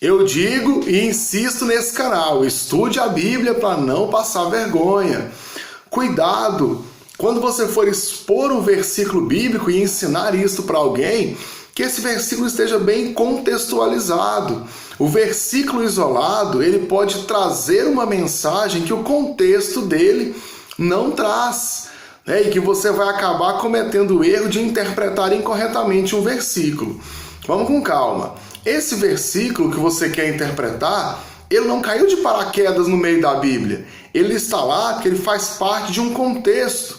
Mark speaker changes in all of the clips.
Speaker 1: Eu digo e insisto nesse canal, estude a Bíblia para não passar vergonha. Cuidado, quando você for expor um versículo bíblico e ensinar isso para alguém, que esse versículo esteja bem contextualizado. O versículo isolado, ele pode trazer uma mensagem que o contexto dele não traz, né? E que você vai acabar cometendo o erro de interpretar incorretamente um versículo. Vamos com calma. Esse versículo que você quer interpretar, ele não caiu de paraquedas no meio da Bíblia. Ele está lá porque ele faz parte de um contexto.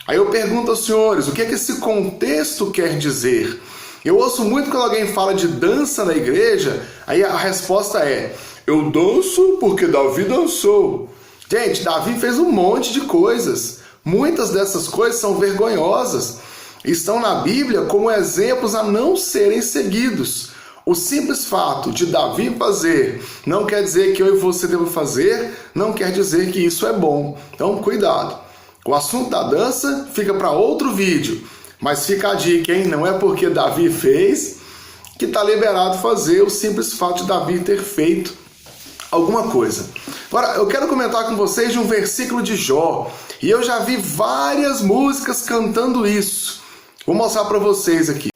Speaker 1: Aí eu pergunto aos senhores, o que é que esse contexto quer dizer? Eu ouço muito quando alguém fala de dança na igreja, aí a resposta é, eu danço porque Davi dançou. Gente, Davi fez um monte de coisas. Muitas dessas coisas são vergonhosas. Estão na Bíblia como exemplos a não serem seguidos. O simples fato de Davi fazer não quer dizer que eu e você devemos fazer, não quer dizer que isso é bom. Então, cuidado. O assunto da dança fica para outro vídeo. Mas fica a dica, hein? Não é porque Davi fez que está liberado fazer, o simples fato de Davi ter feito alguma coisa. Agora, eu quero comentar com vocês de um versículo de Jó. E eu já vi várias músicas cantando isso. Vou mostrar para vocês aqui.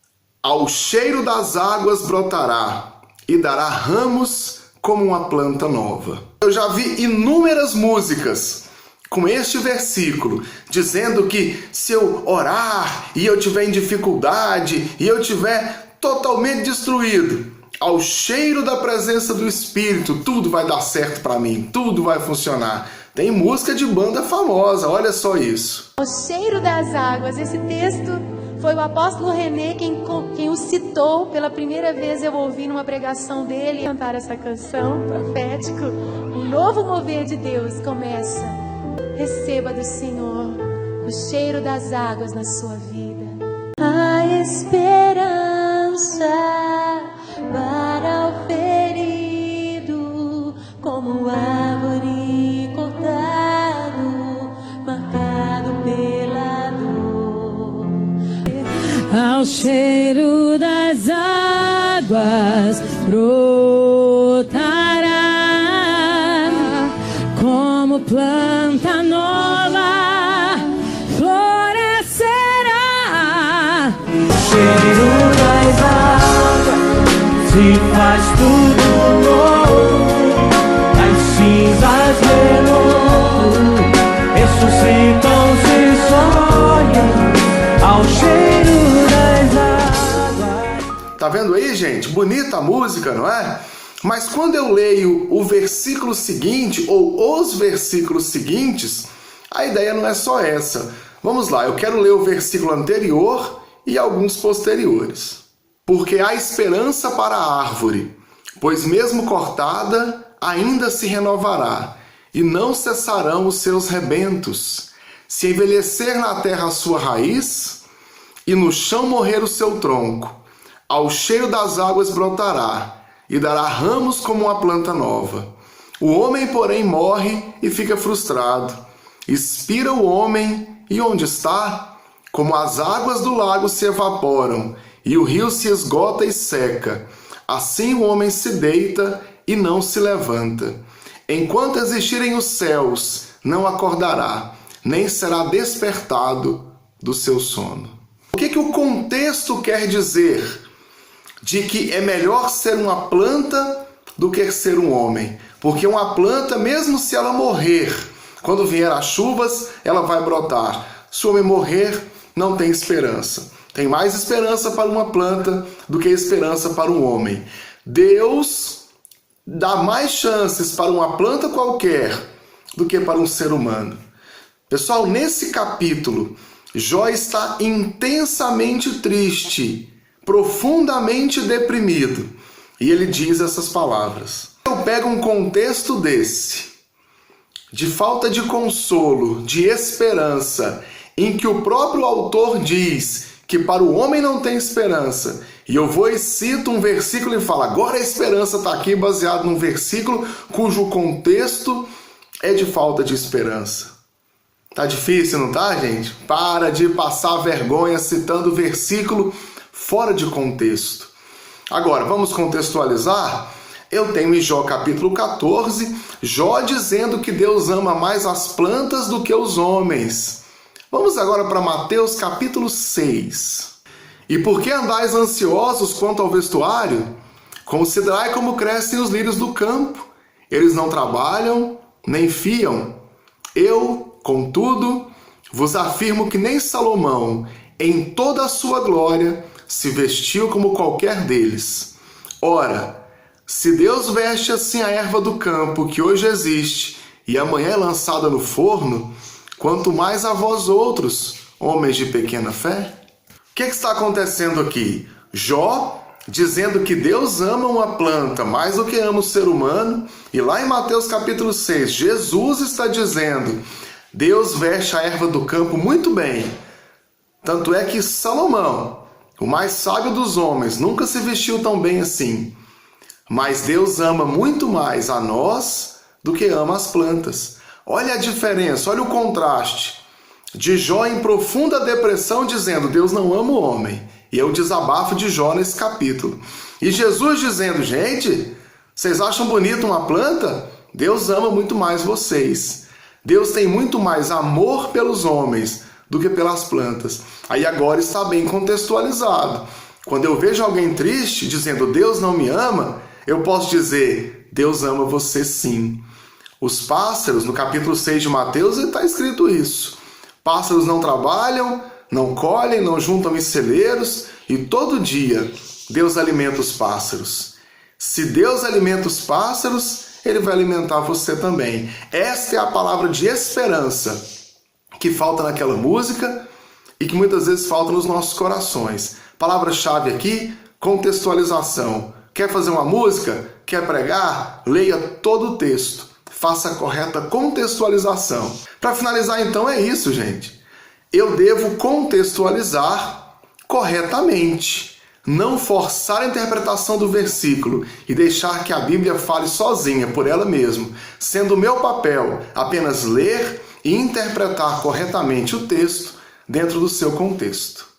Speaker 1: Ao cheiro das águas brotará e dará ramos como uma planta nova. Eu já vi inúmeras músicas com este versículo, dizendo que se eu orar e eu tiver em dificuldade e eu tiver totalmente destruído, ao cheiro da presença do Espírito, tudo vai dar certo para mim, tudo vai funcionar. Tem música de banda famosa, olha só isso.
Speaker 2: Ao cheiro das águas, esse texto foi o apóstolo René quem o citou. Pela primeira vez eu ouvi numa pregação dele cantar essa canção profética. Um novo mover de Deus começa. Receba do Senhor o cheiro das águas na sua vida. A esperança para o ferido, como árvore cortado, marcado pela dor.
Speaker 3: Ao cheiro das águas brotará como planta nova, florescerá.
Speaker 4: Cheiro das águas se faz tudo novo, as cinzas renovam, ressuscitam-se sonhos ao cheiro das águas.
Speaker 1: Tá vendo aí, gente? Bonita a música, não é? Mas quando eu leio o versículo seguinte, ou os versículos seguintes, a ideia não é só essa. Vamos lá, eu quero ler o versículo anterior e alguns posteriores. Porque há esperança para a árvore, pois mesmo cortada, ainda se renovará, e não cessarão os seus rebentos. Se envelhecer na terra a sua raiz, e no chão morrer o seu tronco, ao cheiro das águas brotará, e dará ramos como uma planta nova. O homem, porém, morre e fica frustrado. Expira o homem, e onde está? Como as águas do lago se evaporam, e o rio se esgota e seca. Assim o homem se deita e não se levanta. Enquanto existirem os céus, não acordará, nem será despertado do seu sono. O que o contexto quer dizer de que é melhor ser uma planta do que ser um homem? Porque uma planta, mesmo se ela morrer, quando vier as chuvas, ela vai brotar. Se o homem morrer, não tem esperança. Tem mais esperança para uma planta do que esperança para um homem. Deus dá mais chances para uma planta qualquer do que para um ser humano. Pessoal, nesse capítulo, Jó está intensamente triste, profundamente deprimido. E ele diz essas palavras. Eu pego um contexto desse, de falta de consolo, de esperança, em que o próprio autor diz que para o homem não tem esperança, e eu vou e cito um versículo e falo, agora a esperança está aqui, baseado num versículo cujo contexto é de falta de esperança. Tá difícil, não tá, gente? Para de passar vergonha citando o versículo fora de contexto. Agora, vamos contextualizar? Eu tenho em Jó capítulo 14, Jó dizendo que Deus ama mais as plantas do que os homens. Vamos agora para Mateus capítulo 6. E por que andais ansiosos quanto ao vestuário? Considerai como crescem os lírios do campo. Eles não trabalham, nem fiam. Eu, contudo, vos afirmo que nem Salomão, em toda a sua glória, se vestiu como qualquer deles. Ora, se Deus veste assim a erva do campo, que hoje existe, e amanhã é lançada no forno, quanto mais a vós outros, homens de pequena fé? O que está acontecendo aqui? Jó dizendo que Deus ama uma planta mais do que ama o ser humano, e lá em Mateus capítulo 6, Jesus está dizendo, Deus veste a erva do campo muito bem. Tanto é que Salomão, o mais sábio dos homens, nunca se vestiu tão bem assim. Mas Deus ama muito mais a nós do que ama as plantas. Olha a diferença, olha o contraste. De Jó em profunda depressão dizendo, Deus não ama o homem. E é o desabafo de Jó nesse capítulo. E Jesus dizendo, gente, vocês acham bonito uma planta? Deus ama muito mais vocês. Deus tem muito mais amor pelos homens do que pelas plantas. Aí agora está bem contextualizado. Quando eu vejo alguém triste dizendo, Deus não me ama, eu posso dizer, Deus ama você sim. Os pássaros, no capítulo 6 de Mateus, está escrito isso. Pássaros não trabalham, não colhem, não juntam em celeiros, e todo dia Deus alimenta os pássaros. Se Deus alimenta os pássaros, Ele vai alimentar você também. Esta é a palavra de esperança que falta naquela música e que muitas vezes falta nos nossos corações. Palavra-chave aqui, contextualização. Quer fazer uma música? Quer pregar? Leia todo o texto. Faça a correta contextualização. Para finalizar, então, é isso, gente. Eu devo contextualizar corretamente. Não forçar a interpretação do versículo e deixar que a Bíblia fale sozinha, por ela mesma, sendo o meu papel apenas ler e interpretar corretamente o texto dentro do seu contexto.